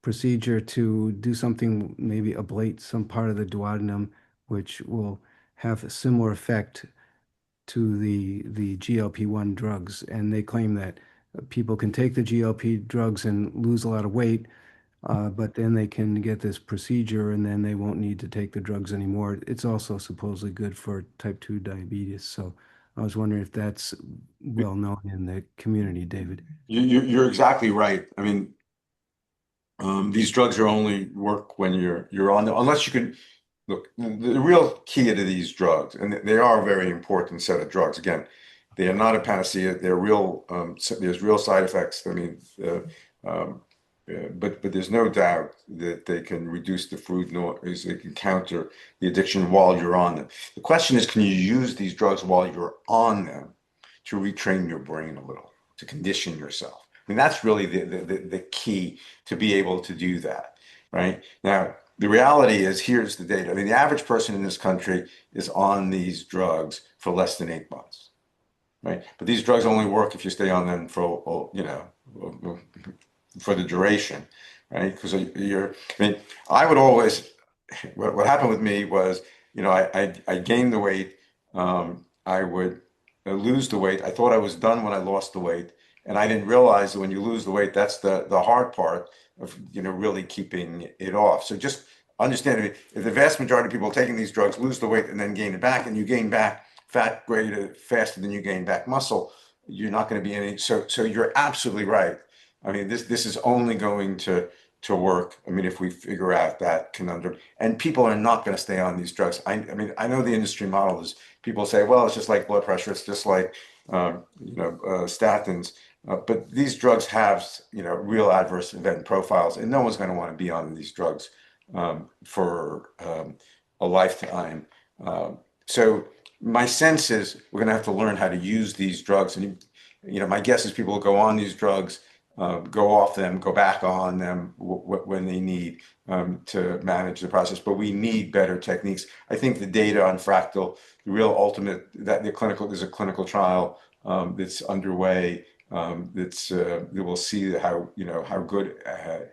procedure to do something, maybe ablate some part of the duodenum, which will have a similar effect to the GLP-1 drugs. And they claim that people can take the GLP drugs and lose a lot of weight, but then they can get this procedure and then they won't need to take the drugs anymore. It's also supposedly good for type 2 diabetes. So I was wondering if that's well known in the community, David. You're exactly right. I mean, these drugs are only work when you're on them, unless you can Look, the real key to these drugs, and they are a very important set of drugs. Again, they are not a panacea. They're real. There's real side effects. I mean, but there's no doubt that they can reduce the food noise. They can counter the addiction while you're on them. The question is, can you use these drugs while you're on them to retrain your brain a little, to condition yourself? I mean, that's really the key to be able to do that, right? Now, the reality is, here's the data. I mean, the average person in this country is on these drugs for less than 8 months, right? But these drugs only work if you stay on them for, for the duration, right? Because I mean, I would always, what happened with me was, I gained the weight. I would lose the weight. I thought I was done when I lost the weight. And I didn't realize that when you lose the weight, that's the hard part of, really keeping it off. So just understand, if the vast majority of people taking these drugs lose the weight and then gain it back, and you gain back fat greater faster than you gain back muscle, you're not going to be any. So you're absolutely right. I mean, this is only going to work. I mean, if we figure out that conundrum, and people are not going to stay on these drugs. I mean, I know the industry model is people say, well, it's just like blood pressure. It's just like, statins. But these drugs have, real adverse event profiles, and no one's going to want to be on these drugs for a lifetime. So my sense is we're going to have to learn how to use these drugs. And, my guess is people will go on these drugs, go off them, go back on them when they need to manage the process. But we need better techniques. I think the data on fractal, the real ultimate, there's a clinical trial that's underway. That we'll see how good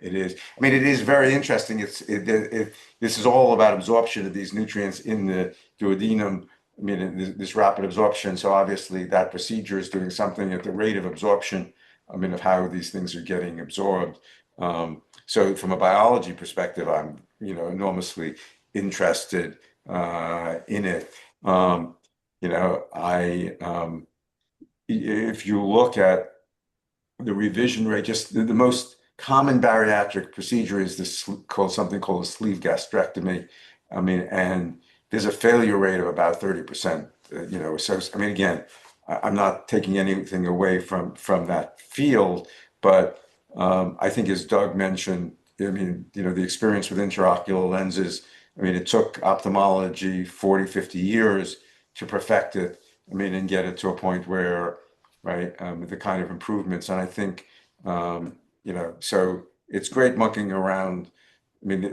it is. I mean, it is very interesting. This is all about absorption of these nutrients in the duodenum. I mean, this rapid absorption. So obviously, that procedure is doing something at the rate of absorption. I mean, of how these things are getting absorbed. So from a biology perspective, I'm enormously interested in it. If you look at the revision rate, just the most common bariatric procedure is something called a sleeve gastrectomy. I mean, and there's a failure rate of about 30%. So I mean, again, I'm not taking anything away from that field, but I think, as Doug mentioned, I mean, the experience with intraocular lenses. I mean, it took ophthalmology 40, 50 years to perfect it. I mean, and get it to a point where, right, the kind of improvements. And I think, so it's great monkeying around. I mean,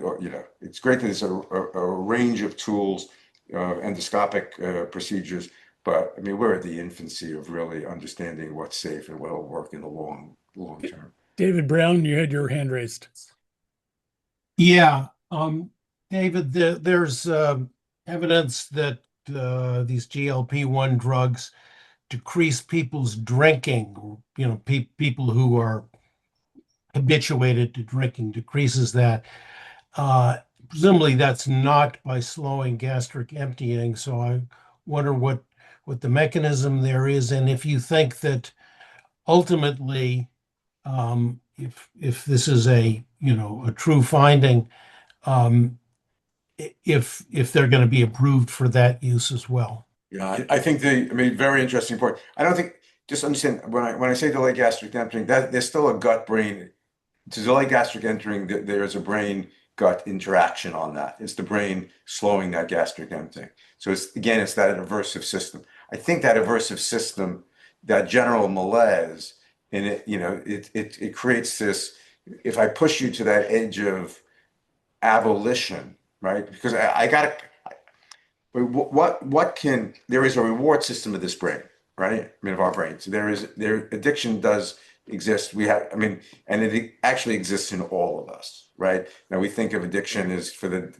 it's great that there's a range of tools, endoscopic procedures, but I mean, we're at the infancy of really understanding what's safe and what will work in the long term. David Brown, you had your hand raised. Yeah, David, there's evidence that these GLP-1 drugs decrease people's drinking. People who are habituated to drinking decreases that. Presumably, that's not by slowing gastric emptying. So I wonder what the mechanism there is, and if you think that ultimately, if this is a true finding, if they're going to be approved for that use as well. Yeah, I think I mean, very interesting point. I don't think, just understand, when I say delayed gastric emptying, that there's still a gut-brain. To delay gastric emptying, there is a brain-gut interaction on that. It's the brain slowing that gastric emptying. So it's that aversive system. I think that aversive system, that general malaise, and it creates this. If I push you to that edge of abolition, right? Because I got to. There is a reward system of this brain, right? I mean, of our brains. Addiction does exist. I mean, and it actually exists in all of us, right? Now we think of addiction as for the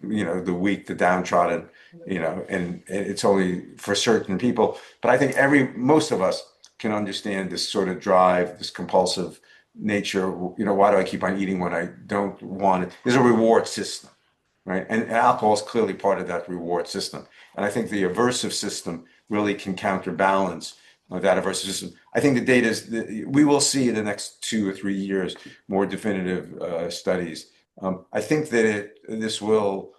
weak, the downtrodden, and it's only for certain people. But I think most of us can understand this sort of drive, this compulsive nature. Why do I keep on eating when I don't want it? There's a reward system. Right. And alcohol is clearly part of that reward system. And I think the aversive system really can counterbalance that aversive system. I think the data we will see in the next 2 or 3 years more definitive studies. I think that this will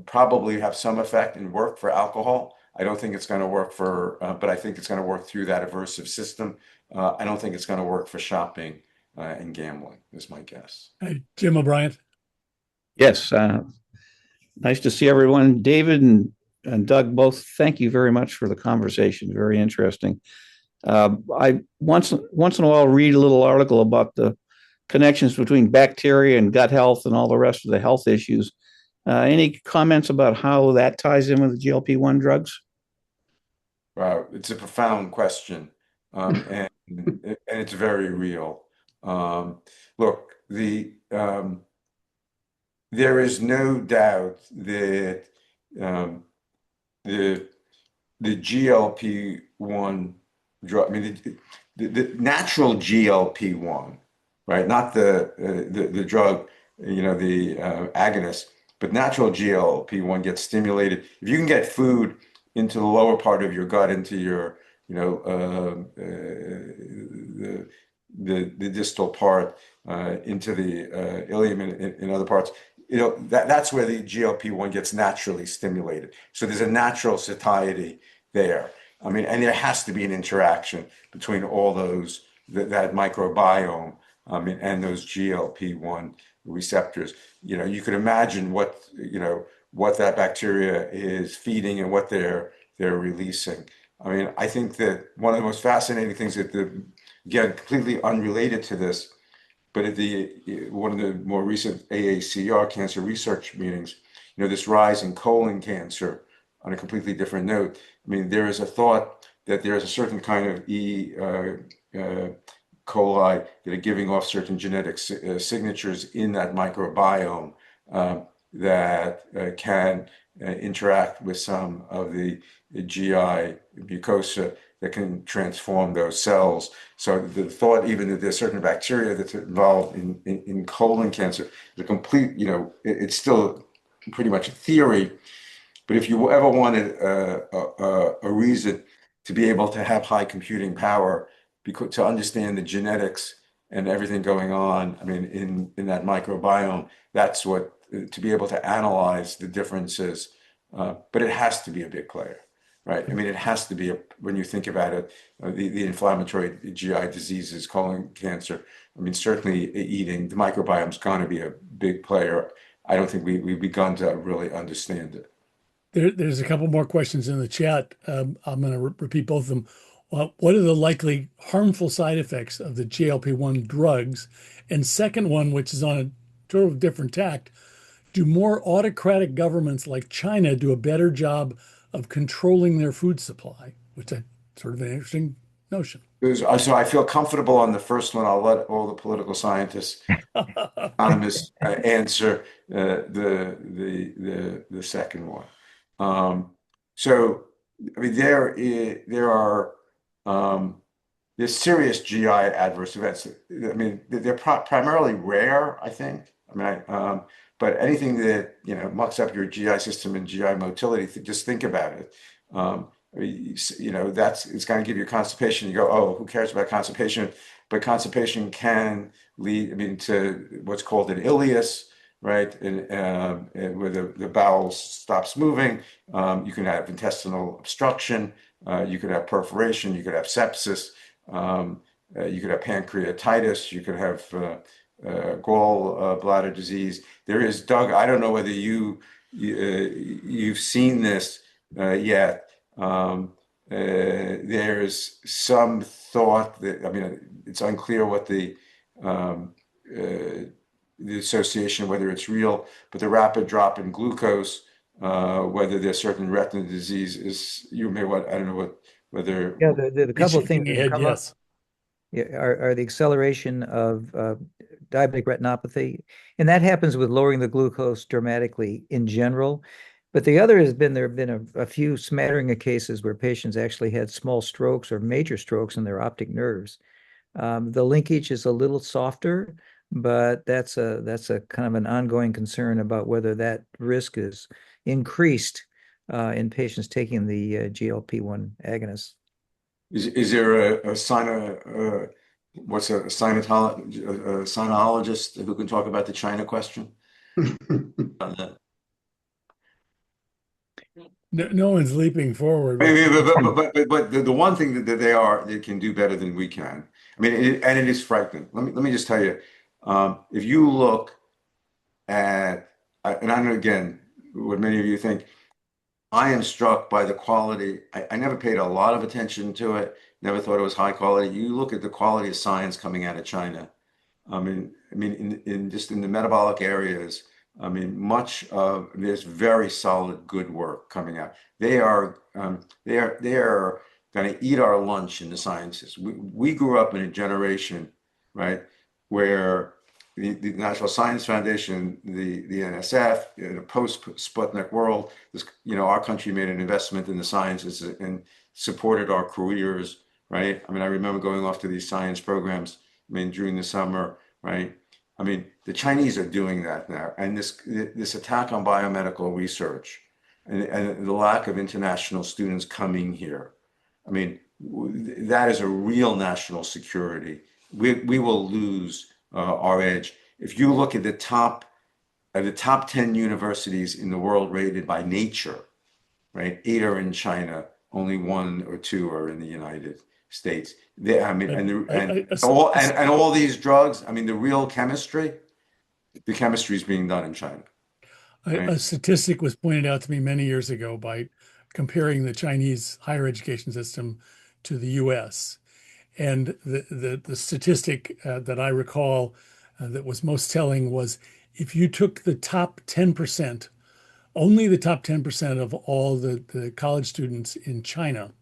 probably have some effect and work for alcohol. I don't think it's going to work for, but I think it's going to work through that aversive system. I don't think it's going to work for shopping and gambling, is my guess. Hey, Jim O'Brien. Yes, nice to see everyone. David and Doug, both, thank you very much for the conversation. Very interesting. I once in a while read a little article about the connections between bacteria and gut health and all the rest of the health issues. Any comments about how that ties in with the GLP-1 drugs? Wow, it's a profound question, and it's very real. Look, there is no doubt that um, the GLP-1 drug, I mean, the natural GLP-1, right? Not the drug, the agonist, but natural GLP-1 gets stimulated. If you can get food into the lower part of your gut, into your, the distal part, into the ileum and other parts, that's where the GLP-1 gets naturally stimulated. So there's a natural satiety there. I mean, and there has to be an interaction between all those, that microbiome, and those GLP-1 receptors. You could imagine what that bacteria is feeding and what they're releasing. I mean, I think that one of the most fascinating things again, completely unrelated to this, but at one of the more recent AACR cancer research meetings, this rise in colon cancer, on a completely different note. I mean, there is a thought that there is a certain kind of coli that are giving off certain genetic signatures in that microbiome that can interact with some of the GI mucosa that can transform those cells. So the thought even that there's certain bacteria that's involved in colon cancer, the complete, it's still pretty much a theory. But if you ever wanted a reason to be able to have high computing power, because to understand the genetics and everything going on, I mean, in that microbiome, that's what, to be able to analyze the differences. But it has to be a big player, right? I mean, it has to be, when you think about it, the inflammatory GI diseases, colon cancer. I mean, certainly eating, the microbiome's going to be a big player. I don't think we've begun to really understand it. There's a couple more questions in the chat. I'm going to repeat both of them. What are the likely harmful side effects of the GLP-1 drugs? And second one, which is on a total different tact, do more autocratic governments like China do a better job of controlling their food supply? Which is sort of an interesting notion. So I feel comfortable on the first one. I'll let all the political scientists, economists answer the second one. So, I mean, there's serious GI adverse events. I mean, they're primarily rare, I think. I mean, but anything that mucks up your GI system and GI motility, just think about it. It's going to give you constipation. You go, oh, who cares about constipation? But constipation can lead, I mean, to what's called an ileus, right? And where the bowel stops moving. You can have intestinal obstruction. You could have perforation. You could have sepsis. You could have pancreatitis. You could have gallbladder disease. There is, Doug, I don't know whether you've seen this yet. There's some thought that, I mean, it's unclear what the association, whether it's real, but the rapid drop in glucose, whether there's certain retinal disease is, I don't know whether. Yeah, the couple of things that Head, come up, yes. are the acceleration of diabetic retinopathy, and that happens with lowering the glucose dramatically in general. But the other has been, there have been a few smattering of cases where patients actually had small strokes or major strokes in their optic nerves. The linkage is a little softer, but that's a kind of an ongoing concern about whether that risk is increased in patients taking the GLP-1 agonists. Is there a sinologist who can talk about the China question? No one's leaping forward. I mean, but the one thing that they can do better than we can. I mean, and it is frightening. Let me just tell you, if you look at, and I know again what many of you think, I am struck by the quality. I never paid a lot of attention to it. Never thought it was high quality. You look at the quality of science coming out of China. In just in the metabolic areas, much of there's very solid, good work coming out. They are going to eat our lunch in the sciences. We grew up in a generation, right, where the National Science Foundation, the NSF, the post-Sputnik world, our country made an investment in the sciences and supported our careers, right? I remember going off to these science programs, during the summer, right? The Chinese are doing that now, and this attack on biomedical research and the lack of international students coming here. That is a real national security. We will lose our edge. If you look at the top 10 universities in the world rated by Nature, right? 8 are in China, only 1 or 2 are in the United States. All these drugs, the real chemistry, the chemistry is being done in China. Right? A statistic was pointed out to me many years ago by comparing the Chinese higher education system to the US. And the statistic that I recall that was most telling was if you took the top 10%, only the top 10% of all the college students in China,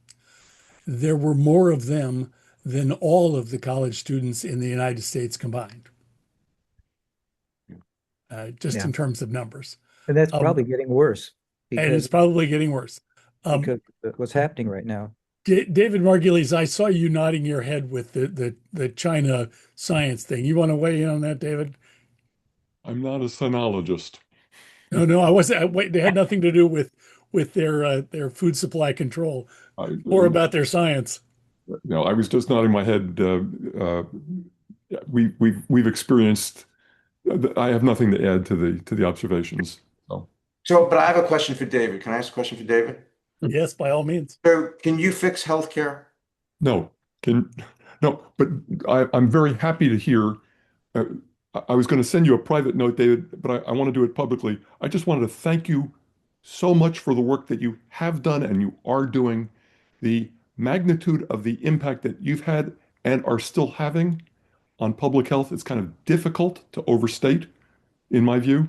there were more of them than all of the college students in the United States combined, just Yeah. in terms of numbers. And that's probably getting worse And it's probably getting worse. because of what's happening right now. David Margulies, I saw you nodding your head with the China science thing. You want to weigh in on that, David? I'm not a sinologist. No, I wasn't. Wait, they had nothing to do with their food supply control or about their science. No, I was just nodding my head. We've experienced. I have nothing to add to the observations. But I have a question for David. Can I ask a question for David? Yes, by all means. So, can you fix healthcare? No, but I'm very happy to hear. I was going to send you a private note, David, but I want to do it publicly. I just wanted to thank you so much for the work that you have done and you are doing, the magnitude of the impact that you've had and are still having on public health. It's kind of difficult to overstate, in my view.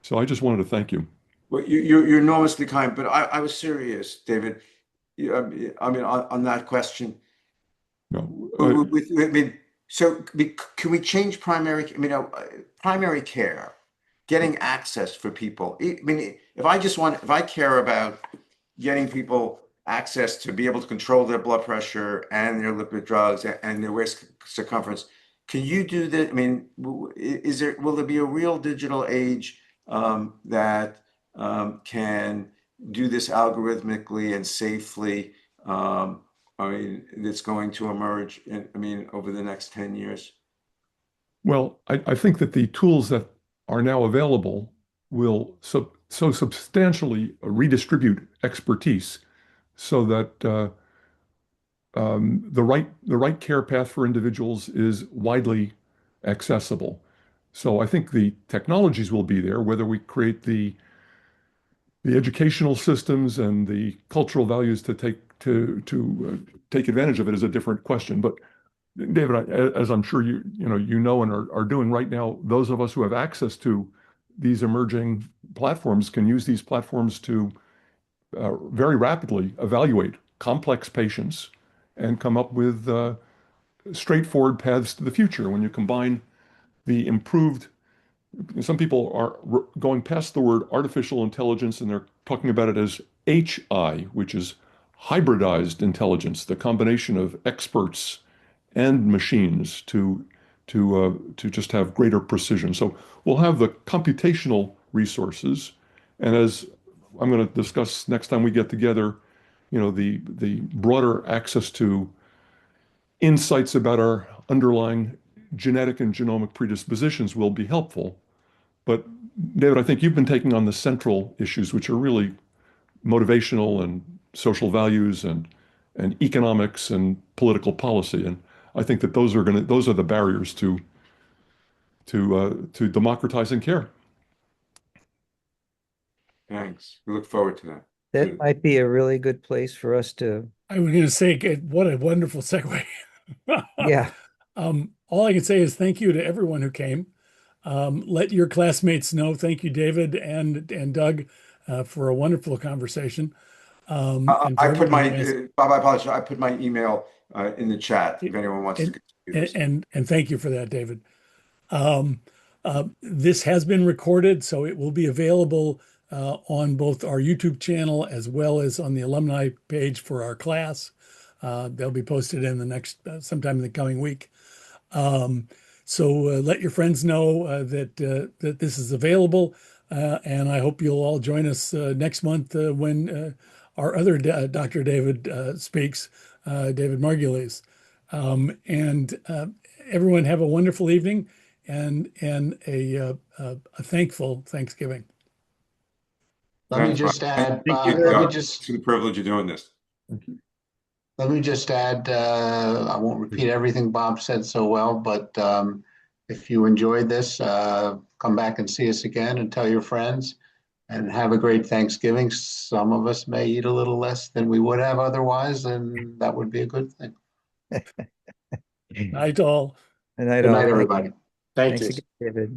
So I just wanted to thank you. Well, you're enormously kind, but I was serious, David. On that question. No, Can we change primary care, getting access for people? If I care about getting people access to be able to control their blood pressure and their lipid drugs and their waist circumference, can you do that? Will there be a real digital age that can do this algorithmically and safely? That's going to emerge over the next 10 years? Well, I think that the tools that are now available will so substantially redistribute expertise so that the right care path for individuals is widely accessible. So I think the technologies will be there, whether we create the educational systems and the cultural values to take advantage of it is a different question. But David, as I'm sure you know and are doing right now, those of us who have access to these emerging platforms can use these platforms to very rapidly evaluate complex patients and come up with straightforward paths to the future. When you combine the improved, some people are going past the word artificial intelligence and they're talking about it as HI, which is hybridized intelligence, the combination of experts and machines to just have greater precision. So we'll have the computational resources, and as I'm going to discuss next time we get together, the broader access to insights about our underlying genetic and genomic predispositions will be helpful. But David, I think you've been taking on the central issues, which are really motivational and social values and economics and political policy. And I think that those are the barriers to democratizing care. Thanks. We look forward to that. That might be a really good place for us to, I was going to say, what a wonderful segue. yeah. All I can say is thank you to everyone who came. Let your classmates know. Thank you, David and Doug, for a wonderful conversation. And for I put everyone my who asked- Bob, I apologize. I put my email in the chat if anyone wants to continue this. and thank you for that, David. This has been recorded, so it will be available on both our YouTube channel as well as on the alumni page for our class. They'll be posted in the next sometime in the coming week. So let your friends know that this is available, and I hope you'll all join us next month when our other Dr. David speaks, David Margulies. And everyone have a wonderful evening and a thankful Thanksgiving. Let me Thanks, just Bob. add, Thank you, let me Doug, just, for the privilege of doing this. let me just add, I won't repeat everything Bob said so well, but if you enjoyed this, come back and see us again and tell your friends and have a great Thanksgiving. Some of us may eat a little less than we would have otherwise, and that would be a good thing. Night all. And I Good night, don't. everybody. Thank Thanks you. again, David.